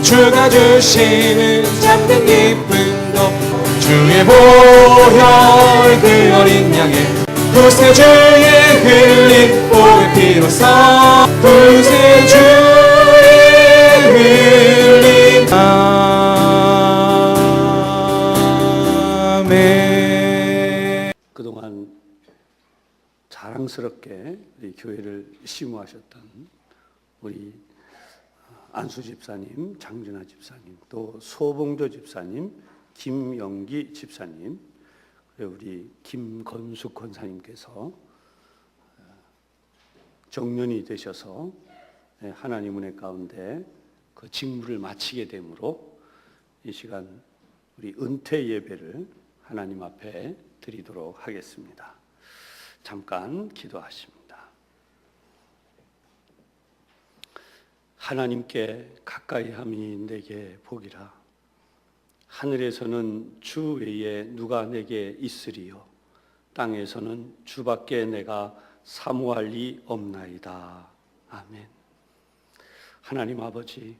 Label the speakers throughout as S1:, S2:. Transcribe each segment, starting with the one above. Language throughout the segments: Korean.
S1: 주가 주시는 참된 기쁨도 주의 보혈 그 어린 양의 구세주의 흘린 보혈 피로써 구세주의 흘린 아멘.
S2: 그동안 자랑스럽게 우리 교회를 심호하셨던 우리 안수 집사님, 장준하 집사님, 또 소봉조 집사님, 김영기 집사님, 그리고 우리 김건숙 권사님께서 정년이 되셔서 하나님 은혜 가운데 그 직무를 마치게 되므로 이 시간 우리 은퇴 예배를 하나님 앞에 드리도록 하겠습니다. 잠깐 기도하십니다. 하나님께 가까이함이 내게 복이라. 하늘에서는 주 외에 누가 내게 있으리요, 땅에서는 주밖에 내가 사모할 리 없나이다. 아멘. 하나님 아버지,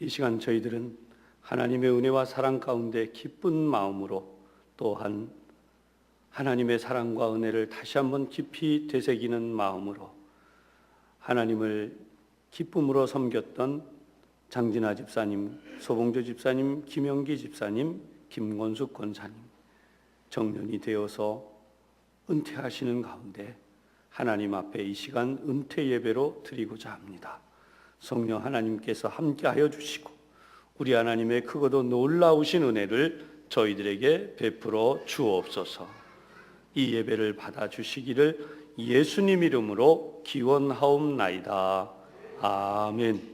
S2: 이 시간 저희들은 하나님의 은혜와 사랑 가운데 기쁜 마음으로, 또한 하나님의 사랑과 은혜를 다시 한번 깊이 되새기는 마음으로 하나님을 기쁨으로 섬겼던 장진아 집사님, 소봉조 집사님, 김영기 집사님, 김건숙 권사님 정년이 되어서 은퇴하시는 가운데 하나님 앞에 이 시간 은퇴 예배로 드리고자 합니다. 성령 하나님께서 함께하여 주시고 우리 하나님의 크고도 놀라우신 은혜를 저희들에게 베풀어 주옵소서. 이 예배를 받아주시기를 예수님 이름으로 기원하옵나이다. 아멘.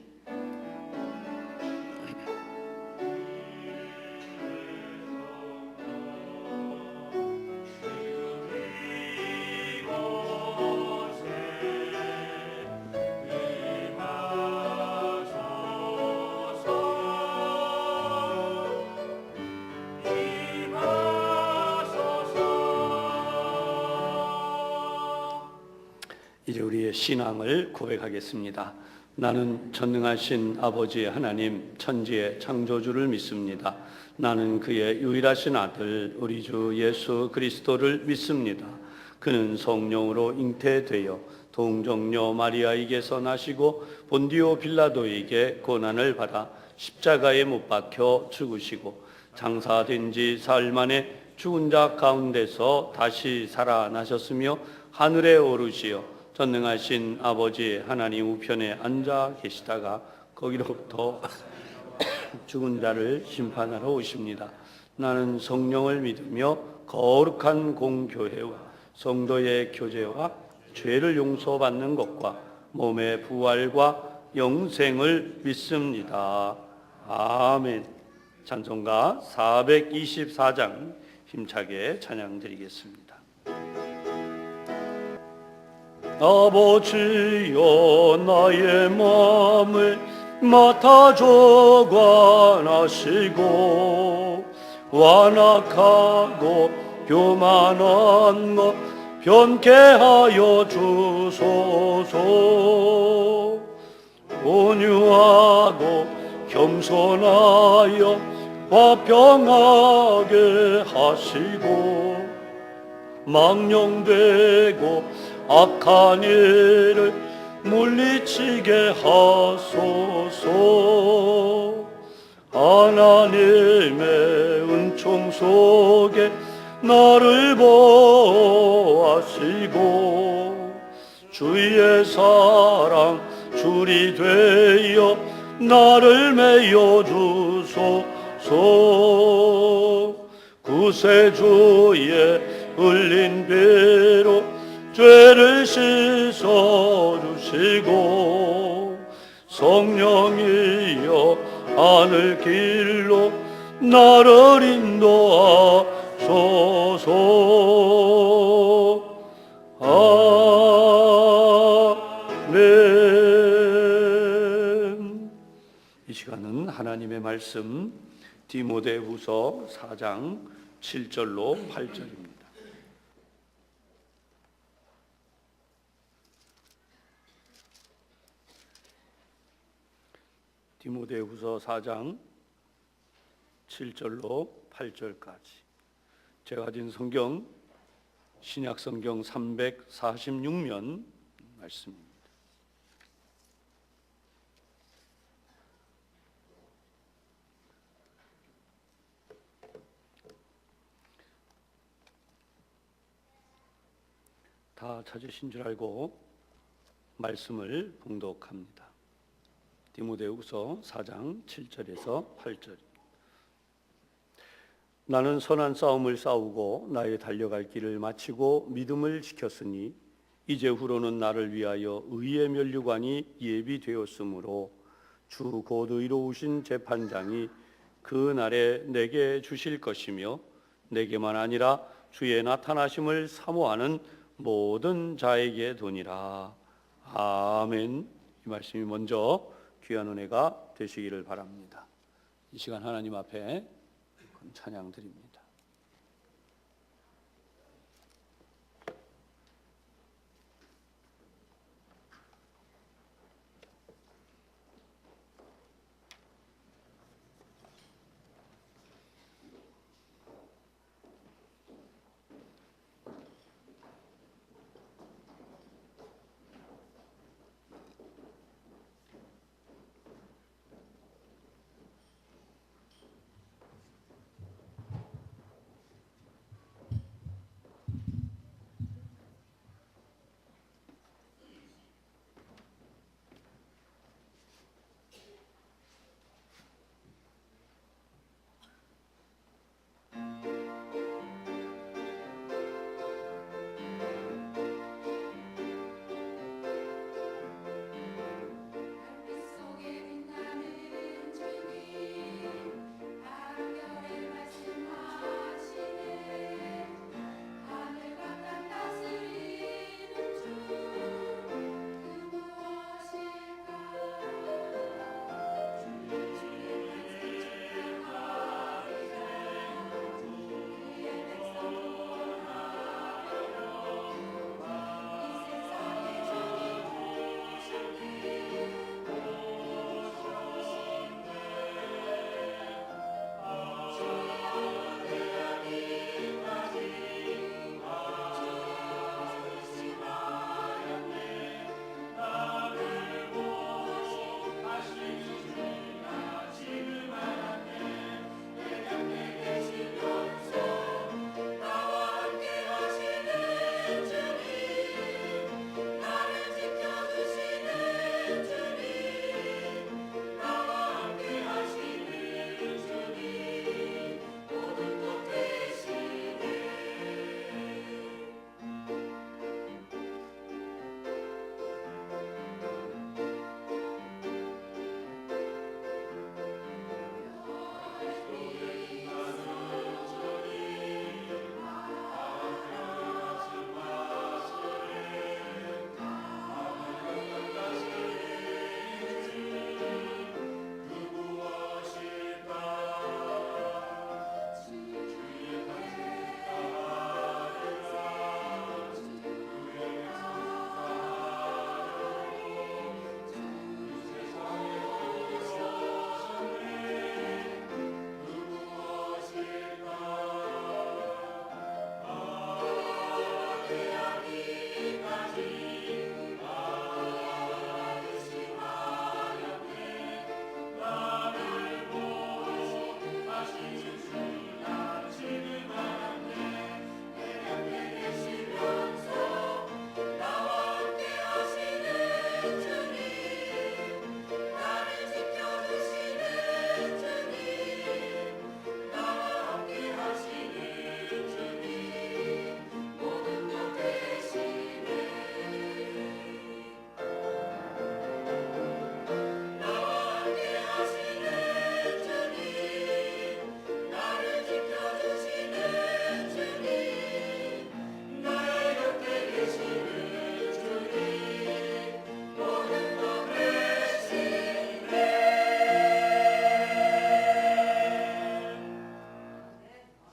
S2: 이제 우리의 신앙을 고백하겠습니다. 나는 전능하신 아버지 하나님 천지의 창조주를 믿습니다. 나는 그의 유일하신 아들 우리 주 예수 그리스도를 믿습니다. 그는 성령으로 잉태되어 동정녀 마리아에게서 나시고 본디오 빌라도에게 고난을 받아 십자가에 못 박혀 죽으시고 장사된 지 사흘 만에 죽은 자 가운데서 다시 살아나셨으며 하늘에 오르시어 전능하신 아버지 하나님 우편에 앉아 계시다가 거기로부터 죽은 자를 심판하러 오십니다. 나는 성령을 믿으며 거룩한 공교회와 성도의 교제와 죄를 용서받는 것과 몸의 부활과 영생을 믿습니다. 아멘. 찬송가 424장 힘차게 찬양 드리겠습니다. 아버지여 나의 마음을 맡아 조관하시고 완악하고 교만한 것 변케 하여 주소서. 온유하고 겸손하여 화평하게 하시고 망령되고 악한 일을 물리치게 하소서. 하나님의 은총 속에 나를 보호하시고 주의 사랑 줄이 되어 나를 메어 주소서. 구세주의 흘린 피로 죄를 씻어주시고 성령이여 하늘 길로 나를 인도하소서. 아멘. 이 시간은 하나님의 말씀 디모데후서 4장 7절로 8절입니다. 디모데후서 4장 7절로 8절까지. 제가 가진 성경 신약 성경 346면 말씀입니다. 다 찾으신 줄 알고 말씀을 봉독합니다. 디모데후서 4장 7절에서 8절. 나는 선한 싸움을 싸우고 나의 달려갈 길을 마치고 믿음을 지켰으니 이제후로는 나를 위하여 의의 면류관이 예비되었으므로 주 곧 의로우신 재판장이 그 날에 내게 주실 것이며 내게만 아니라 주의 나타나심을 사모하는 모든 자에게 도니라. 아멘. 이 말씀이 먼저 귀한 은혜가 되시기를 바랍니다. 이 시간 하나님 앞에 찬양 드립니다.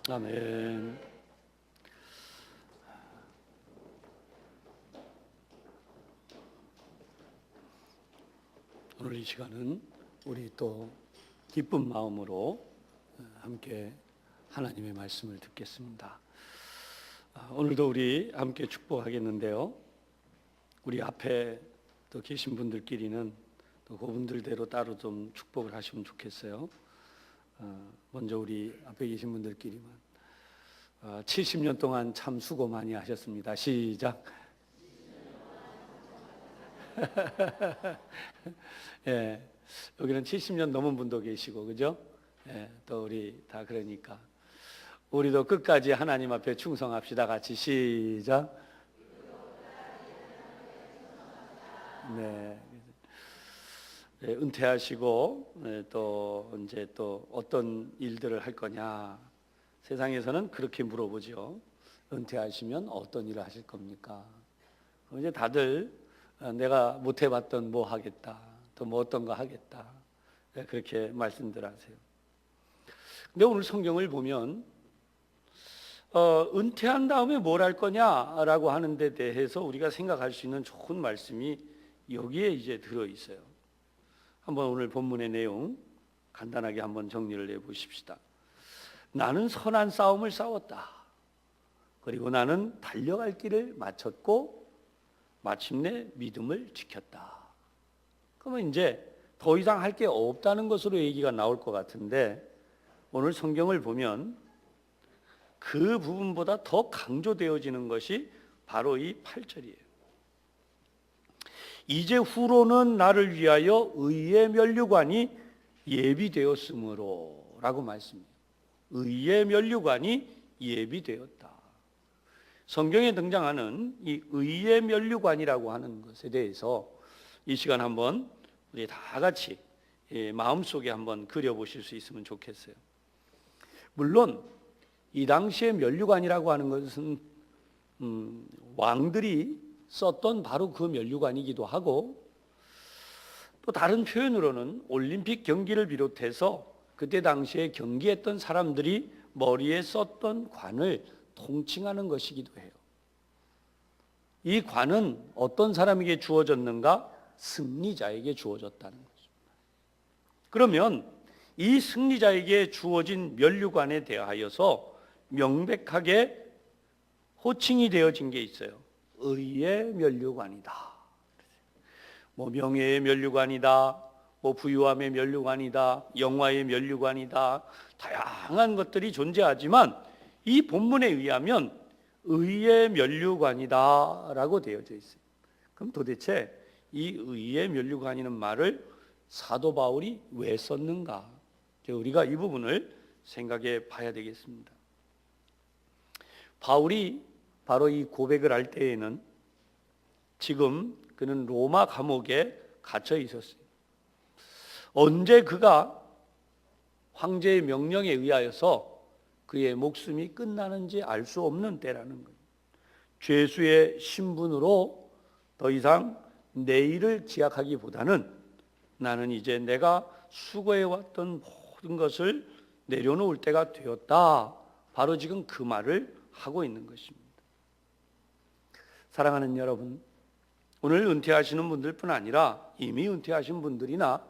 S2: 아멘. 오늘 이 시간은 우리 또 기쁜 마음으로 함께 하나님의 말씀을 듣겠습니다. 오늘도 우리 함께 축복하겠는데요. 우리 앞에 또 계신 분들끼리는 또 그분들대로 따로 좀 축복을 하시면 좋겠어요. 먼저 우리 앞에 계신 분들끼리만 70년 동안 참 수고 많이 하셨습니다. 시작. 예, 여기는 70년 넘은 분도 계시고, 그죠? 예, 또 우리 다 그러니까 우리도 끝까지 하나님 앞에 충성합시다. 같이 시작. 네, 은퇴하시고 또 이제 또 어떤 일들을 할 거냐? 세상에서는 그렇게 물어보죠. 은퇴하시면 어떤 일을 하실 겁니까? 이제 다들 내가 못 해봤던 뭐 하겠다, 또 뭐 어떤 거 하겠다, 그렇게 말씀들 하세요. 근데 오늘 성경을 보면 은퇴한 다음에 뭘 할 거냐라고 하는 데 대해서 우리가 생각할 수 있는 좋은 말씀이 여기에 이제 들어있어요. 한번 오늘 본문의 내용 간단하게 한번 정리를 해보십시다. 나는 선한 싸움을 싸웠다. 그리고 나는 달려갈 길을 마쳤고 마침내 믿음을 지켰다. 그러면 이제 더 이상 할 게 없다는 것으로 얘기가 나올 것 같은데, 오늘 성경을 보면 그 부분보다 더 강조되어지는 것이 바로 이 8절이에요. 이제 후로는 나를 위하여 의의 면류관이 예비되었으므로 라고 말씀해요. 의의 면류관이 예비되었다. 성경에 등장하는 이 의의 면류관이라고 하는 것에 대해서 이 시간 한번 우리 다 같이 마음속에 한번 그려보실 수 있으면 좋겠어요. 물론 이 당시에 면류관이라고 하는 것은 왕들이 썼던 바로 그 면류관이기도 하고, 또 다른 표현으로는 올림픽 경기를 비롯해서 그때 당시에 경기했던 사람들이 머리에 썼던 관을 통칭하는 것이기도 해요. 이 관은 어떤 사람에게 주어졌는가? 승리자에게 주어졌다는 거죠. 그러면 이 승리자에게 주어진 면류관에 대하여서 명백하게 호칭이 되어진 게 있어요. 의의 면류관이다. 뭐 명예의 면류관이다, 뭐 부유함의 면류관이다, 영화의 면류관이다, 다양한 것들이 존재하지만 이 본문에 의하면 의의 면류관이다라고 되어져 있어요. 그럼 도대체 이 의의 면류관이라는 말을 사도 바울이 왜 썼는가? 우리가 이 부분을 생각해 봐야 되겠습니다. 바울이 바로 이 고백을 할 때에는 지금 그는 로마 감옥에 갇혀 있었어요. 언제 그가 황제의 명령에 의하여서 그의 목숨이 끝나는지 알 수 없는 때라는 거예요. 죄수의 신분으로 더 이상 내일을 기약하기보다는 나는 이제 내가 수고해왔던 모든 것을 내려놓을 때가 되었다. 바로 지금 그 말을 하고 있는 것입니다. 사랑하는 여러분, 오늘 은퇴하시는 분들뿐 아니라 이미 은퇴하신 분들이나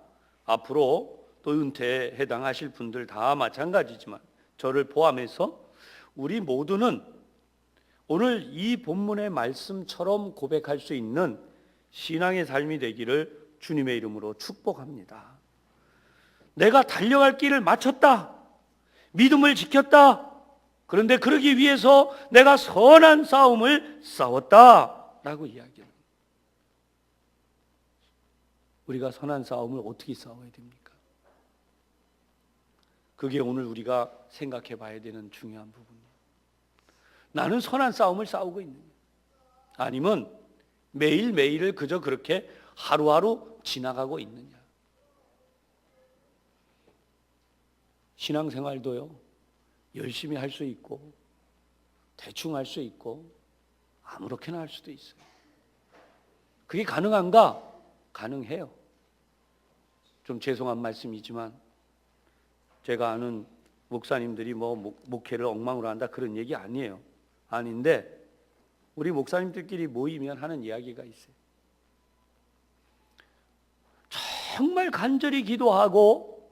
S2: 앞으로 또 은퇴에 해당하실 분들 다 마찬가지지만 저를 포함해서 우리 모두는 오늘 이 본문의 말씀처럼 고백할 수 있는 신앙의 삶이 되기를 주님의 이름으로 축복합니다. 내가 달려갈 길을 마쳤다. 믿음을 지켰다. 그런데 그러기 위해서 내가 선한 싸움을 싸웠다 라고 이야기합니다. 우리가 선한 싸움을 어떻게 싸워야 됩니까? 그게 오늘 우리가 생각해 봐야 되는 중요한 부분이에요. 나는 선한 싸움을 싸우고 있느냐, 아니면 매일매일을 그저 그렇게 하루하루 지나가고 있느냐. 신앙생활도요, 열심히 할 수 있고 대충 할 수 있고 아무렇게나 할 수도 있어요. 그게 가능한가? 가능해요. 좀 죄송한 말씀이지만 제가 아는 목사님들이 뭐 목회를 엉망으로 한다 그런 얘기 아니에요. 아닌데 우리 목사님들끼리 모이면 하는 이야기가 있어요. 정말 간절히 기도하고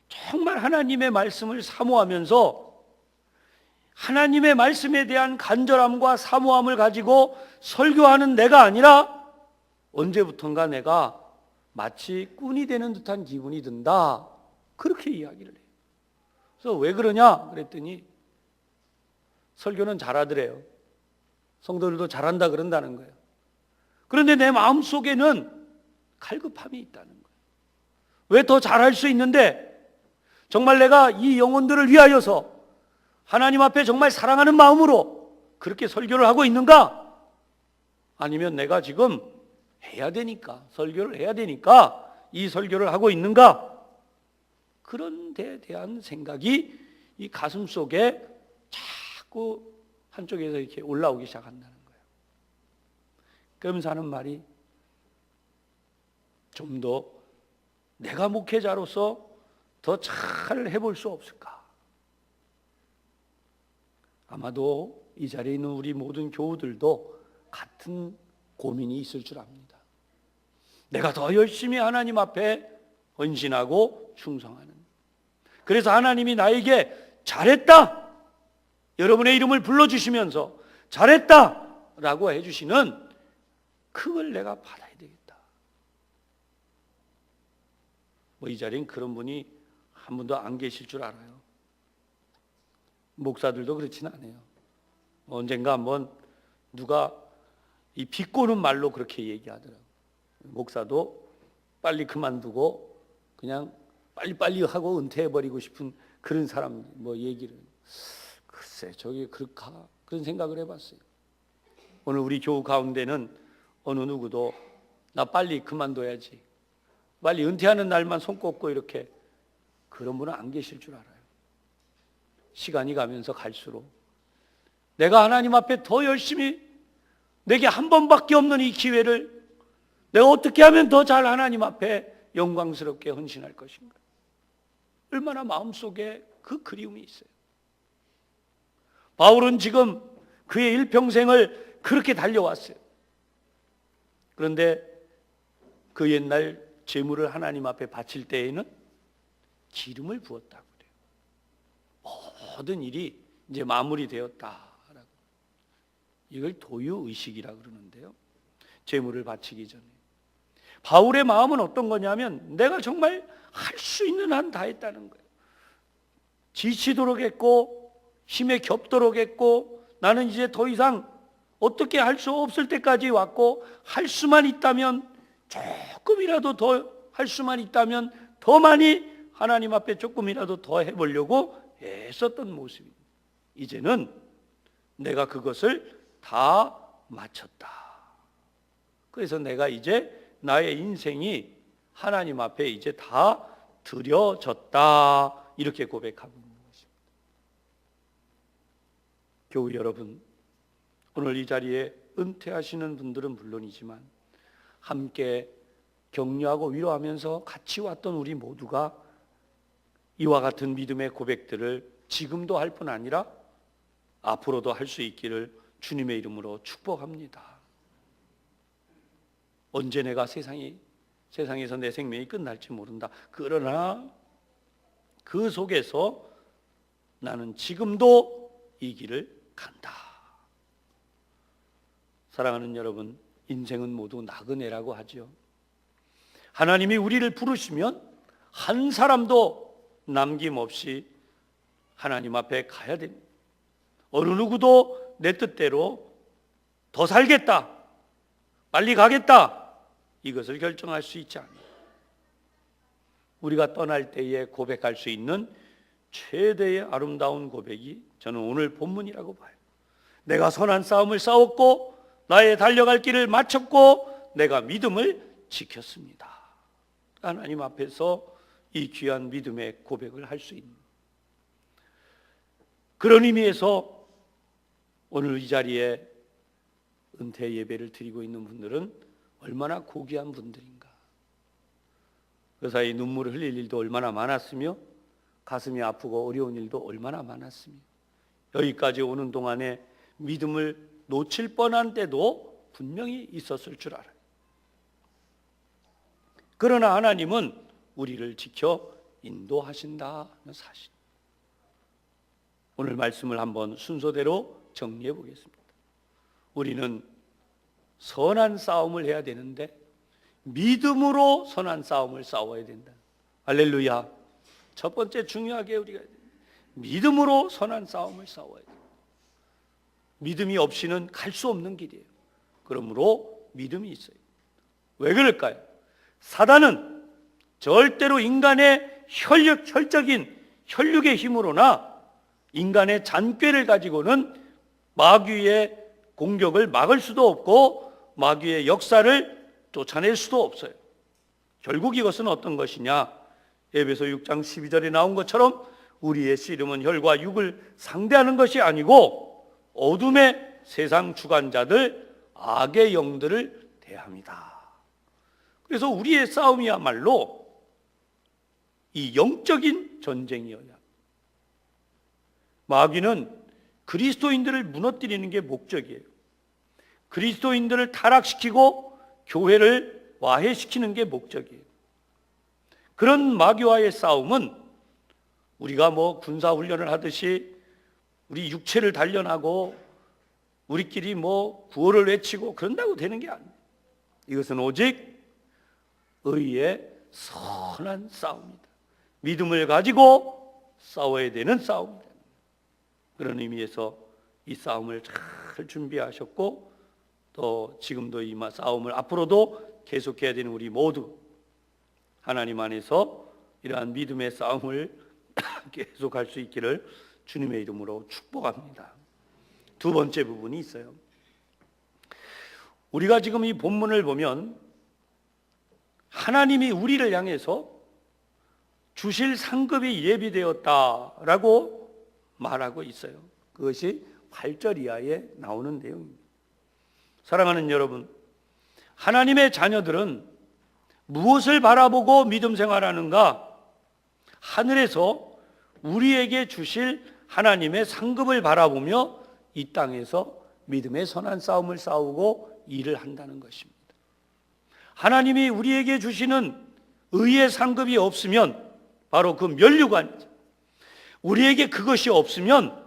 S2: 정말 하나님의 말씀을 사모하면서 하나님의 말씀에 대한 간절함과 사모함을 가지고 설교하는 내가 아니라 언제부턴가 내가 마치 꾼이 되는 듯한 기분이 든다. 그렇게 이야기를 해요. 그래서 왜 그러냐 그랬더니 설교는 잘하더래요. 성도들도 잘한다 그런다는 거예요. 그런데 내 마음속에는 갈급함이 있다는 거예요. 왜 더 잘할 수 있는데 정말 내가 이 영혼들을 위하여서 하나님 앞에 정말 사랑하는 마음으로 그렇게 설교를 하고 있는가? 아니면 내가 지금 해야 되니까, 설교를 해야 되니까 이 설교를 하고 있는가? 그런 데에 대한 생각이 이 가슴 속에 자꾸 한쪽에서 이렇게 올라오기 시작한다는 거예요. 그러면서 하는 말이 좀 더 내가 목회자로서 더 잘 해볼 수 없을까? 아마도 이 자리에 있는 우리 모든 교우들도 같은 고민이 있을 줄 압니다. 내가 더 열심히 하나님 앞에 헌신하고 충성하는. 그래서 하나님이 나에게 잘했다! 여러분의 이름을 불러주시면서 잘했다! 라고 해주시는 그걸 내가 받아야 되겠다. 이 자리엔 그런 분이 한 분도 안 계실 줄 알아요. 목사들도 그렇지는 않아요. 언젠가 한번 누가 이 비꼬는 말로 그렇게 얘기하더라고요. 목사도 빨리 그만두고 그냥 빨리빨리 하고 은퇴해버리고 싶은 그런 사람 얘기를. 글쎄 저게 그럴까? 그런 생각을 해봤어요. 오늘 우리 교우 가운데는 어느 누구도 나 빨리 그만둬야지, 빨리 은퇴하는 날만 손꼽고 이렇게 그런 분은 안 계실 줄 알아요. 시간이 가면서 갈수록 내가 하나님 앞에 더 열심히, 내게 한 번밖에 없는 이 기회를 내가 어떻게 하면 더 잘 하나님 앞에 영광스럽게 헌신할 것인가? 얼마나 마음속에 그 그리움이 있어요. 바울은 지금 그의 일평생을 그렇게 달려왔어요. 그런데 그 옛날 재물을 하나님 앞에 바칠 때에는 기름을 부었다고 그래요. 모든 일이 이제 마무리되었다라고. 이걸 도유의식이라고 그러는데요. 재물을 바치기 전에. 바울의 마음은 어떤 거냐면 내가 정말 할 수 있는 한 다 했다는 거예요. 지치도록 했고 힘에 겹도록 했고 나는 이제 더 이상 어떻게 할 수 없을 때까지 왔고 할 수만 있다면 조금이라도 더 할 수만 있다면 더 많이 하나님 앞에 조금이라도 더 해보려고 애썼던 모습입니다. 이제는 내가 그것을 다 마쳤다. 그래서 내가 이제 나의 인생이 하나님 앞에 이제 다 드려졌다. 이렇게 고백하고 있는 것입니다. 교우 여러분, 오늘 이 자리에 은퇴하시는 분들은 물론이지만 함께 격려하고 위로하면서 같이 왔던 우리 모두가 이와 같은 믿음의 고백들을 지금도 할 뿐 아니라 앞으로도 할 수 있기를 주님의 이름으로 축복합니다. 언제 내가 세상에서 내 생명이 끝날지 모른다. 그러나 그 속에서 나는 지금도 이 길을 간다. 사랑하는 여러분, 인생은 모두 나그네라고 하죠. 하나님이 우리를 부르시면 한 사람도 남김없이 하나님 앞에 가야 됩니다. 어느 누구도 내 뜻대로 더 살겠다, 빨리 가겠다, 이것을 결정할 수 있지 않아요. 우리가 떠날 때에 고백할 수 있는 최대의 아름다운 고백이 저는 오늘 본문이라고 봐요. 내가 선한 싸움을 싸웠고 나의 달려갈 길을 마쳤고 내가 믿음을 지켰습니다. 하나님 앞에서 이 귀한 믿음의 고백을 할 수 있는 그런 의미에서 오늘 이 자리에 은퇴 예배를 드리고 있는 분들은 얼마나 고귀한 분들인가. 그 사이 눈물을 흘릴 일도 얼마나 많았으며 가슴이 아프고 어려운 일도 얼마나 많았으며 여기까지 오는 동안에 믿음을 놓칠 뻔한 때도 분명히 있었을 줄 알아요. 그러나 하나님은 우리를 지켜 인도하신다는 사실. 오늘 말씀을 한번 순서대로 정리해 보겠습니다. 우리는 선한 싸움을 해야 되는데 믿음으로 선한 싸움을 싸워야 된다. 할렐루야. 첫 번째 중요하게 우리가 믿음으로 선한 싸움을 싸워야 돼요. 믿음이 없이는 갈 수 없는 길이에요. 그러므로 믿음이 있어요. 왜 그럴까요? 사단은 절대로 인간의 혈적인 혈육의 힘으로나 인간의 잔꾀를 가지고는 마귀의 공격을 막을 수도 없고 마귀의 역사를 쫓아낼 수도 없어요. 결국 이것은 어떤 것이냐? 에베소 6장 12절에 나온 것처럼 우리의 씨름은 혈과 육을 상대하는 것이 아니고 어둠의 세상 주관자들, 악의 영들을 대합니다. 그래서 우리의 싸움이야말로 이 영적인 전쟁이어야 합니다. 마귀는 그리스도인들을 무너뜨리는 게 목적이에요. 그리스도인들을 타락시키고 교회를 와해시키는 게 목적이에요. 그런 마귀와의 싸움은 우리가 군사훈련을 하듯이 우리 육체를 단련하고 우리끼리 구호를 외치고 그런다고 되는 게 아니에요. 이것은 오직 의의 선한 싸움이다. 믿음을 가지고 싸워야 되는 싸움이다. 그런 의미에서 이 싸움을 잘 준비하셨고 또 지금도 이 싸움을 앞으로도 계속해야 되는 우리 모두 하나님 안에서 이러한 믿음의 싸움을 계속할 수 있기를 주님의 이름으로 축복합니다. 두 번째 부분이 있어요. 우리가 지금 이 본문을 보면 하나님이 우리를 향해서 주실 상급이 예비되었다라고 말하고 있어요. 그것이 8절 이하에 나오는 내용입니다. 사랑하는 여러분, 하나님의 자녀들은 무엇을 바라보고 믿음 생활하는가? 하늘에서 우리에게 주실 하나님의 상급을 바라보며 이 땅에서 믿음의 선한 싸움을 싸우고 일을 한다는 것입니다. 하나님이 우리에게 주시는 의의 상급이 없으면 바로 그 면류관이죠. 우리에게 그것이 없으면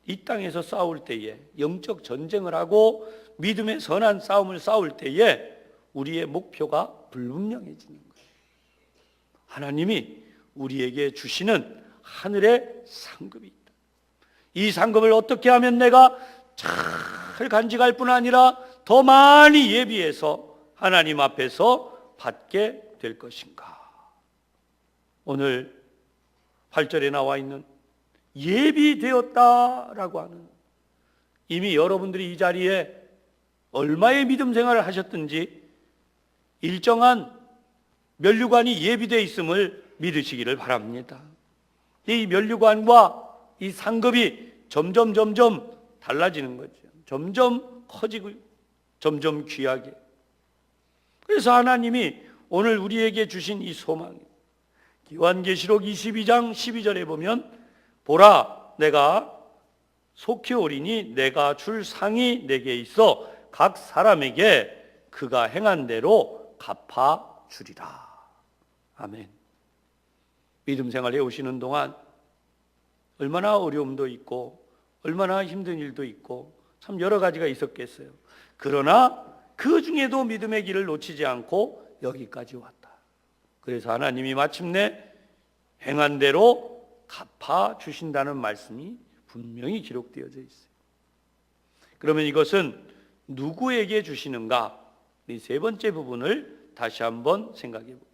S2: 이 땅에서 싸울 때에 영적 전쟁을 하고 믿음의 선한 싸움을 싸울 때에 우리의 목표가 불분명해지는 거예요. 하나님이 우리에게 주시는 하늘의 상급이 있다. 이 상급을 어떻게 하면 내가 잘 간직할 뿐 아니라 더 많이 예비해서 하나님 앞에서 받게 될 것인가? 오늘 8절에 나와 있는 예비되었다라고 하는, 이미 여러분들이 이 자리에 얼마의 믿음 생활을 하셨든지 일정한 면류관이 예비되어 있음을 믿으시기를 바랍니다. 이 면류관과 이 상급이 점점 달라지는 거죠. 점점 커지고 점점 귀하게. 그래서 하나님이 오늘 우리에게 주신 이 소망이 요한계시록 22장 12절에 보면 보라 내가 속히 오리니 내가 줄 상이 내게 있어 각 사람에게 그가 행한 대로 갚아 주리라. 아멘. 믿음 생활 해오시는 동안 얼마나 어려움도 있고 얼마나 힘든 일도 있고 참 여러 가지가 있었겠어요. 그러나 그 중에도 믿음의 길을 놓치지 않고 여기까지 왔다. 그래서 하나님이 마침내 행한 대로 갚아 주신다는 말씀이 분명히 기록되어져 있어요. 그러면 이것은 누구에게 주시는가? 이 세 번째 부분을 다시 한번 생각해 봅니다.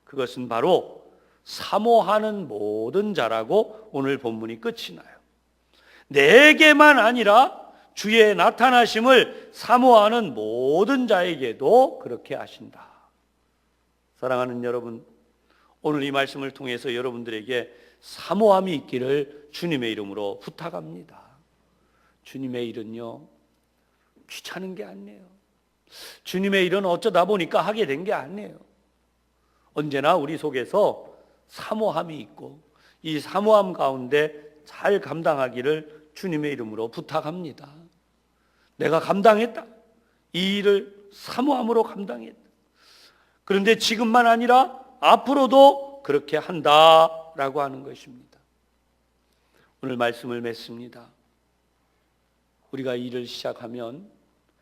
S2: 그것은 바로 사모하는 모든 자라고 오늘 본문이 끝이 나요. 내게만 아니라 주의 나타나심을 사모하는 모든 자에게도 그렇게 하신다. 사랑하는 여러분, 오늘 이 말씀을 통해서 여러분들에게 사모함이 있기를 주님의 이름으로 부탁합니다. 주님의 일은요, 귀찮은 게 아니에요. 주님의 일은 어쩌다 보니까 하게 된 게 아니에요. 언제나 우리 속에서 사모함이 있고 이 사모함 가운데 잘 감당하기를 주님의 이름으로 부탁합니다. 내가 감당했다. 이 일을 사모함으로 감당했다. 그런데 지금만 아니라 앞으로도 그렇게 한다라고 하는 것입니다. 오늘 말씀을 맺습니다. 우리가 일을 시작하면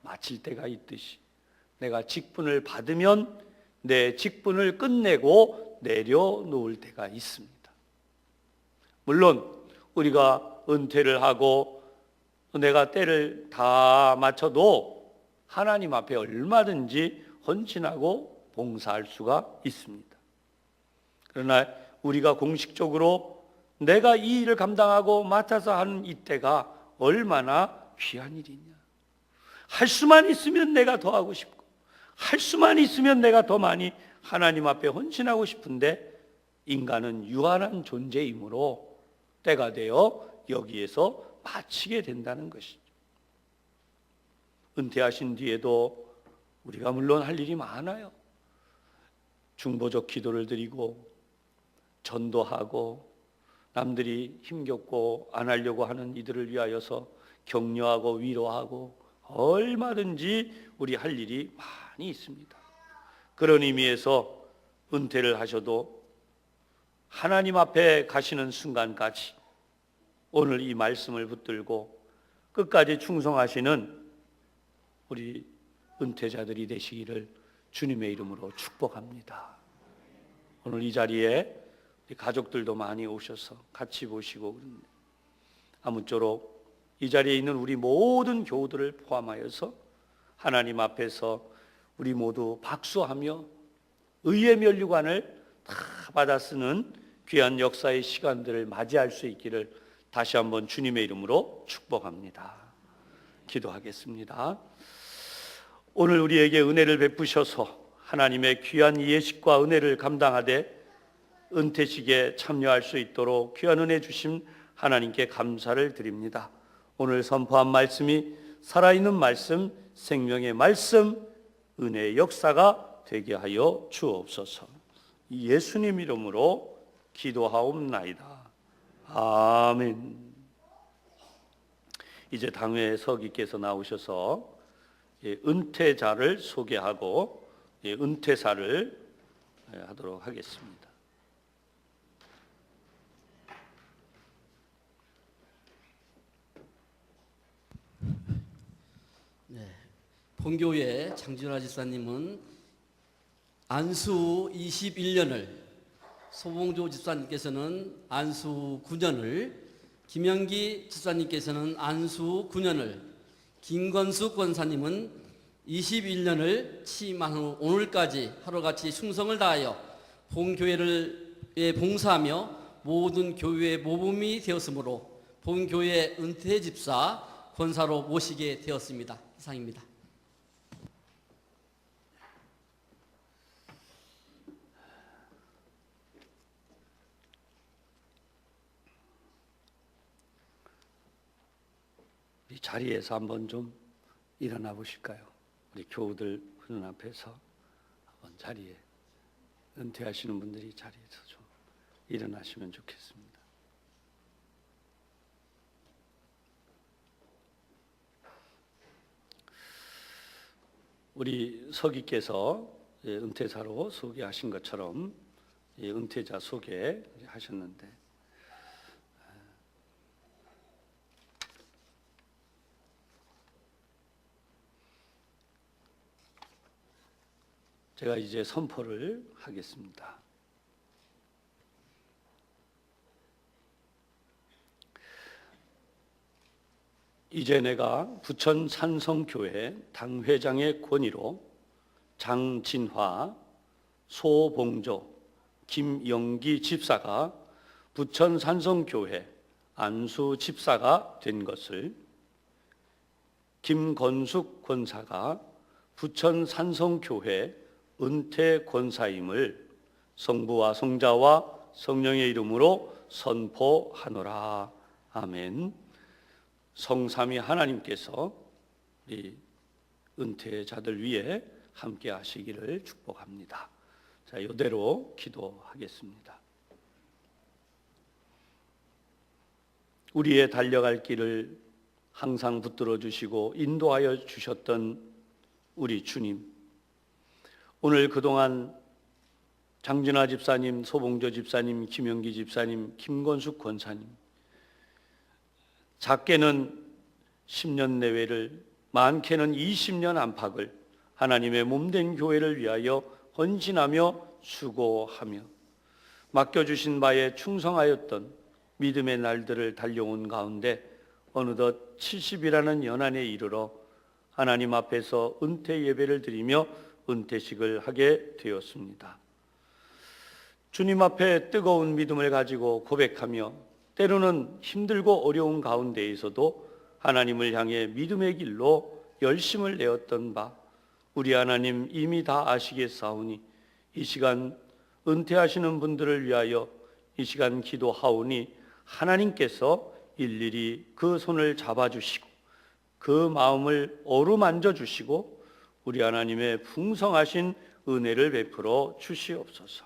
S2: 마칠 때가 있듯이 내가 직분을 받으면 내 직분을 끝내고 내려놓을 때가 있습니다. 물론 우리가 은퇴를 하고 내가 때를 다 맞춰도 하나님 앞에 얼마든지 헌신하고 봉사할 수가 있습니다. 그러나 우리가 공식적으로 내가 이 일을 감당하고 맡아서 하는 이때가 얼마나 귀한 일이냐. 할 수만 있으면 내가 더 하고 싶고, 할 수만 있으면 내가 더 많이 하나님 앞에 헌신하고 싶은데, 인간은 유한한 존재이므로 때가 되어 여기에서 마치게 된다는 것이죠. 은퇴하신 뒤에도 우리가 물론 할 일이 많아요. 중보적 기도를 드리고 전도하고 남들이 힘겹고 안 하려고 하는 이들을 위하여서 격려하고 위로하고 얼마든지 우리 할 일이 많이 있습니다. 그런 의미에서 은퇴를 하셔도 하나님 앞에 가시는 순간까지 오늘 이 말씀을 붙들고 끝까지 충성하시는 우리 은퇴자들이 되시기를 주님의 이름으로 축복합니다. 오늘 이 자리에 가족들도 많이 오셔서 같이 보시고 그런데 아무쪼록 이 자리에 있는 우리 모든 교우들을 포함하여서 하나님 앞에서 우리 모두 박수하며 의의 면류관을 다 받아 쓰는 귀한 역사의 시간들을 맞이할 수 있기를 다시 한번 주님의 이름으로 축복합니다. 기도하겠습니다. 오늘 우리에게 은혜를 베푸셔서 하나님의 귀한 예식과 은혜를 감당하되 은퇴식에 참여할 수 있도록 귀한 은혜 주심 하나님께 감사를 드립니다. 오늘 선포한 말씀이 살아있는 말씀, 생명의 말씀, 은혜의 역사가 되게 하여 주옵소서. 예수님 이름으로 기도하옵나이다. 아멘. 이제 당회 서기께서 나오셔서 은퇴자를 소개하고 은퇴사를 하도록 하겠습니다.
S3: 본교회 장준하 집사님은 안수 21년을, 소봉조 집사님께서는 안수 9년을, 김영기 집사님께서는 안수 9년을, 김건숙 권사님은 21년을 취임한 후 오늘까지 하루같이 충성을 다하여 본교회를 봉사하며 모든 교회의 모범이 되었으므로 본교회 은퇴 집사 권사로 모시게 되었습니다. 이상입니다.
S2: 이 자리에서 한번 좀 일어나 보실까요? 우리 교우들 눈 앞에서 한번 자리에 은퇴하시는 분들이 자리에서 좀 일어나시면 좋겠습니다. 우리 서기께서 은퇴사로 소개하신 것처럼 은퇴자 소개하셨는데 제가 이제 선포를 하겠습니다. 이제 내가 부천 산성교회 당회장의 권위로 장진화, 소봉조, 김영기 집사가 부천 산성교회 안수 집사가 된 것을, 김건숙 권사가 부천 산성교회 은퇴 권사임을 성부와 성자와 성령의 이름으로 선포하노라. 아멘. 성삼위 하나님께서 이 은퇴자들 위해 함께 하시기를 축복합니다. 자, 이대로 기도하겠습니다. 우리의 달려갈 길을 항상 붙들어 주시고 인도하여 주셨던 우리 주님, 오늘 그동안 장진화 집사님, 소봉조 집사님, 김영기 집사님, 김건숙 권사님, 작게는 10년 내외를, 많게는 20년 안팎을 하나님의 몸된 교회를 위하여 헌신하며 수고하며 맡겨주신 바에 충성하였던 믿음의 날들을 달려온 가운데 어느덧 70이라는 연한에 이르러 하나님 앞에서 은퇴 예배를 드리며 은퇴식을 하게 되었습니다. 주님 앞에 뜨거운 믿음을 가지고 고백하며 때로는 힘들고 어려운 가운데에서도 하나님을 향해 믿음의 길로 열심을 내었던 바 우리 하나님 이미 다 아시겠사오니 이 시간 은퇴하시는 분들을 위하여 이 시간 기도하오니 하나님께서 일일이 그 손을 잡아주시고 그 마음을 어루만져 주시고 우리 하나님의 풍성하신 은혜를 베풀어 주시옵소서.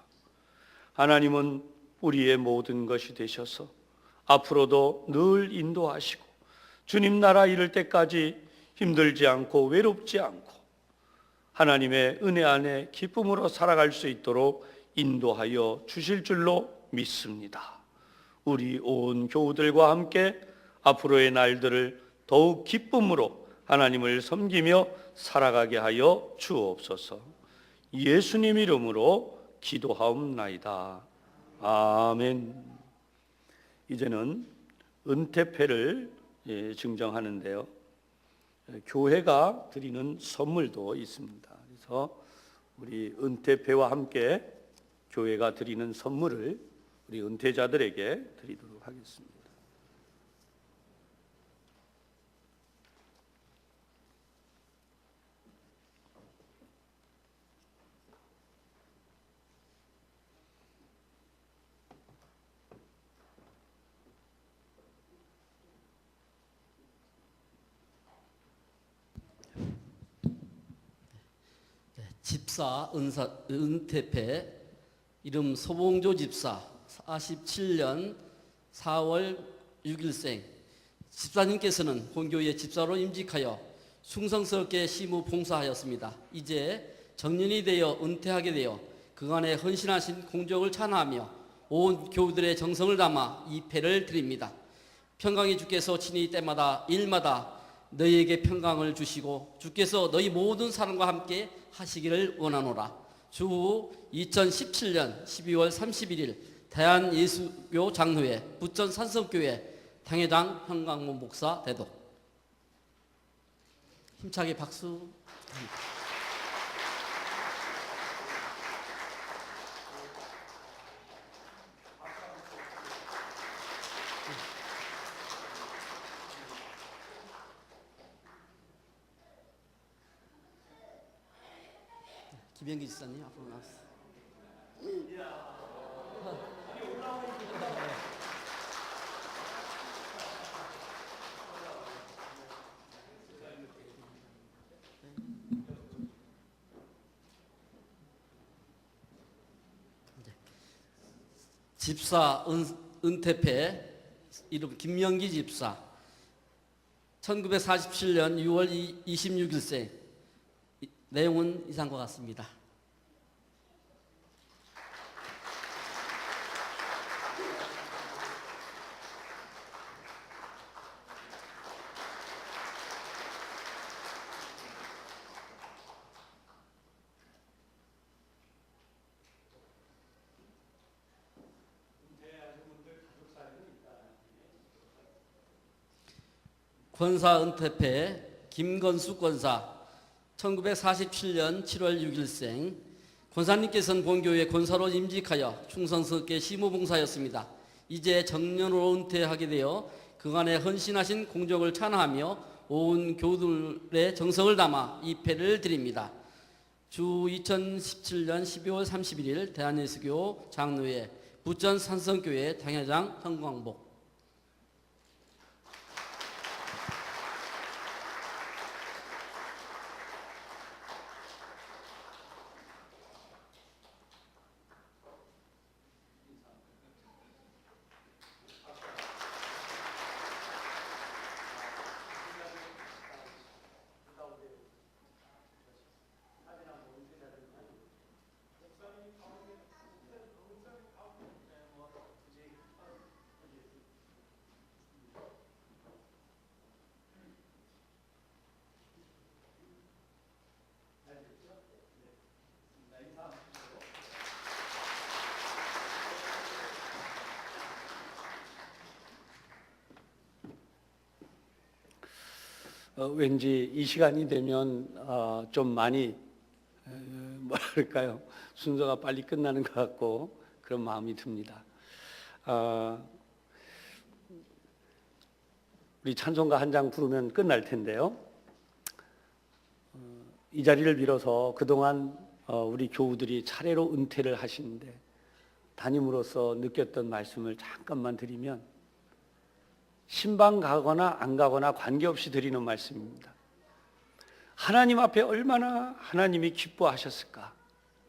S2: 하나님은 우리의 모든 것이 되셔서 앞으로도 늘 인도하시고 주님 나라 이를 때까지 힘들지 않고 외롭지 않고 하나님의 은혜 안에 기쁨으로 살아갈 수 있도록 인도하여 주실 줄로 믿습니다. 우리 온 교우들과 함께 앞으로의 날들을 더욱 기쁨으로 하나님을 섬기며 살아가게 하여 주옵소서. 예수님 이름으로 기도하옵나이다. 아멘. 이제는 은퇴패를 증정하는데요. 교회가 드리는 선물도 있습니다. 그래서 우리 은퇴패와 함께 교회가 드리는 선물을 우리 은퇴자들에게 드리도록 하겠습니다.
S3: 집사 은퇴패 이름 소봉조 집사 47년 4월 6일생 집사님께서는 본교회 집사로 임직하여 충성스럽게 시무 봉사하였습니다. 이제 정년이 되어 은퇴하게 되어 그간에 헌신하신 공적을 찬하며 온 교우들의 정성을 담아 이 패를 드립니다. 평강의 주께서 친히 때마다 일마다 너희에게 평강을 주시고 주께서 너희 모든 사람과 함께 하시기를 원하노라. 주 2017년 12월 31일 대한예수교 장로회 부천 산성교회 당회장 현강모 목사 대도. 힘차게 박수. 김영기 지사님 앞으로 나왔어요. 집사 은퇴패 이름 김영기 집사 1947년 6월 26일생 내용은 이상과 같습니다. 권사 은퇴패 김건숙 권사 1947년 7월 6일생 권사님께서는 본교회 권사로 임직하여 충성스럽게 시무봉사였습니다. 이제 정년으로 은퇴하게 되어 그간에 헌신하신 공적을 찬하며 온 교우들의 정성을 담아 이 패를 드립니다. 주 2017년 12월 31일 대한예수교 장로회 부천 산성교회 당회장 현광복.
S2: 왠지 이 시간이 되면 좀 많이 뭐랄까요, 순서가 빨리 끝나는 것 같고 그런 마음이 듭니다. 우리 찬송가 한 장 부르면 끝날 텐데요. 이 자리를 빌어서 그동안 우리 교우들이 차례로 은퇴를 하시는데 담임으로서 느꼈던 말씀을 잠깐만 드리면, 신방 가거나 안 가거나 관계없이 드리는 말씀입니다. 하나님 앞에 얼마나 하나님이 기뻐하셨을까,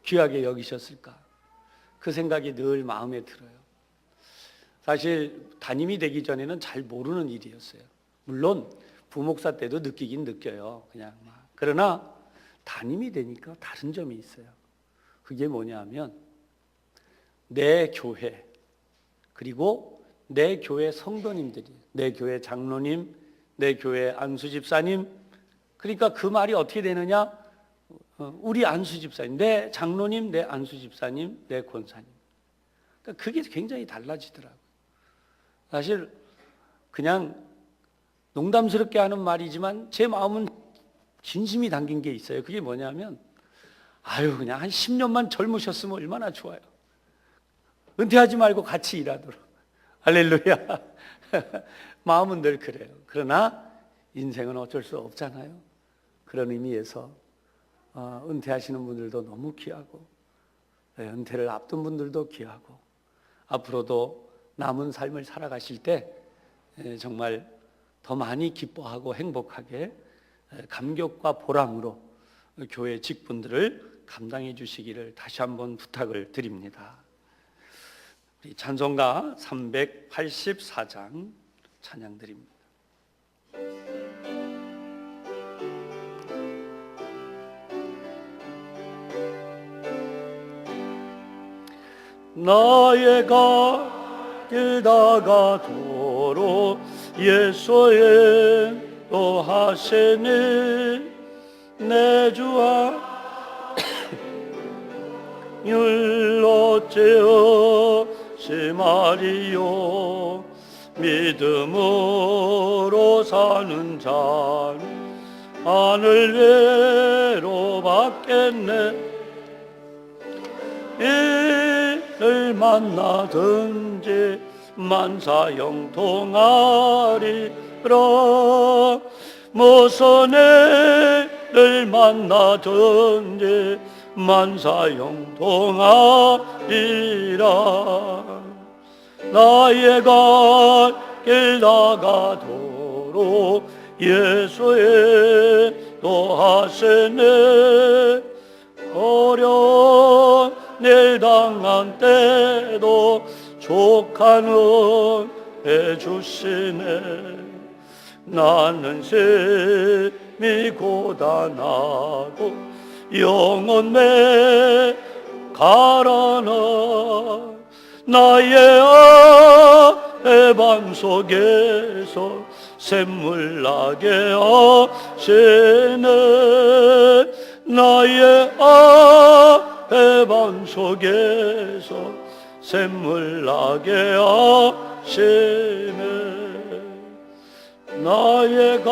S2: 귀하게 여기셨을까, 그 생각이 늘 마음에 들어요. 사실 담임이 되기 전에는 잘 모르는 일이었어요. 물론 부목사 때도 느끼긴 느껴요. 그냥 막. 그러나 담임이 되니까 다른 점이 있어요. 그게 뭐냐면 내 교회, 그리고 내 교회 성도님들이, 내 교회 장로님, 내 교회 안수집사님, 그러니까 그 말이 어떻게 되느냐? 우리 안수집사님, 내 장로님, 내 안수집사님, 내 권사님. 그러니까 그게 굉장히 달라지더라고요. 사실 그냥 농담스럽게 하는 말이지만 제 마음은 진심이 담긴 게 있어요. 그게 뭐냐면, 그냥 한 10년만 젊으셨으면 얼마나 좋아요. 은퇴하지 말고 같이 일하도록. 할렐루야. 마음은 늘 그래요. 그러나 인생은 어쩔 수 없잖아요. 그런 의미에서 은퇴하시는 분들도 너무 귀하고, 은퇴를 앞둔 분들도 귀하고, 앞으로도 남은 삶을 살아가실 때 정말 더 많이 기뻐하고 행복하게 감격과 보람으로 교회 직분들을 감당해 주시기를 다시 한번 부탁을 드립니다. 우리 찬송가 384장 찬양 드립니다. 나의 길 다가도록 예수의 또 하시는 내 주와 율로죄어 시마리요 믿음으로 사는 자는 하늘외로 받겠네. 이를 만나든지 만사형통하리라. 무슨 애를 만나든지 만사형통하리라. 나의 길 다가도록 예수의 또 하시네. 어려운 일 당한 때도 족하는 해주시네. 나는 심히 고단하고 영혼 매 가라나. 나의 밤 속에서 샘물 나게 하시네. 나의 밤 속에서 샘물 나게 하시네. 나의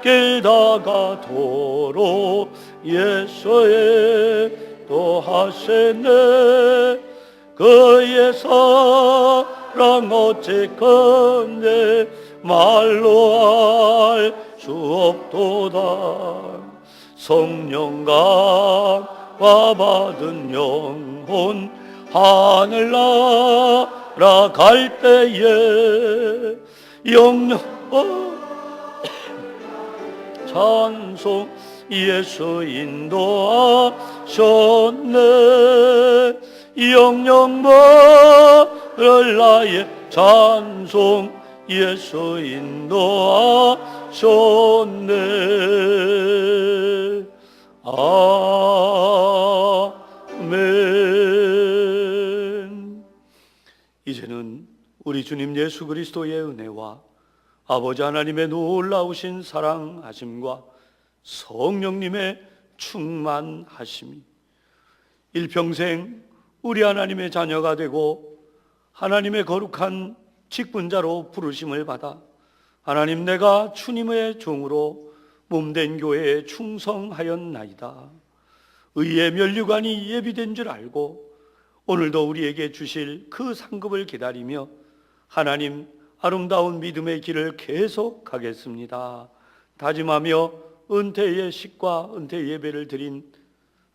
S2: 길 다가도록 예수의 또 하시네. 그의 사랑 어찌건데 말로 알 수 없도다. 성령과 받은 영혼 하늘 날아갈 때에 영영 찬송 예수 인도하셨네. 영영 모를 나의 찬송 예수 인도하셨네. 아멘. 이제는 우리 주님 예수 그리스도의 은혜와 아버지 하나님의 놀라우신 사랑하심과 성령님의 충만하심이 일평생 우리 하나님의 자녀가 되고 하나님의 거룩한 직분자로 부르심을 받아 하나님, 내가 주님의 종으로 몸된 교회에 충성하였나이다. 의의 면류관이 예비된 줄 알고 오늘도 우리에게 주실 그 상급을 기다리며 하나님 아름다운 믿음의 길을 계속 가겠습니다. 다짐하며 은퇴의 식과 은퇴 예배를 드린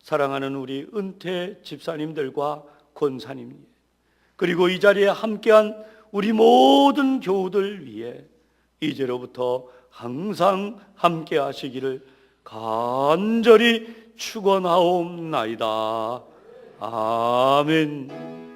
S2: 사랑하는 우리 은퇴 집사님들과 권사님, 그리고 이 자리에 함께한 우리 모든 교우들 위해 이제로부터 항상 함께 하시기를 간절히 축원하옵나이다. 아멘.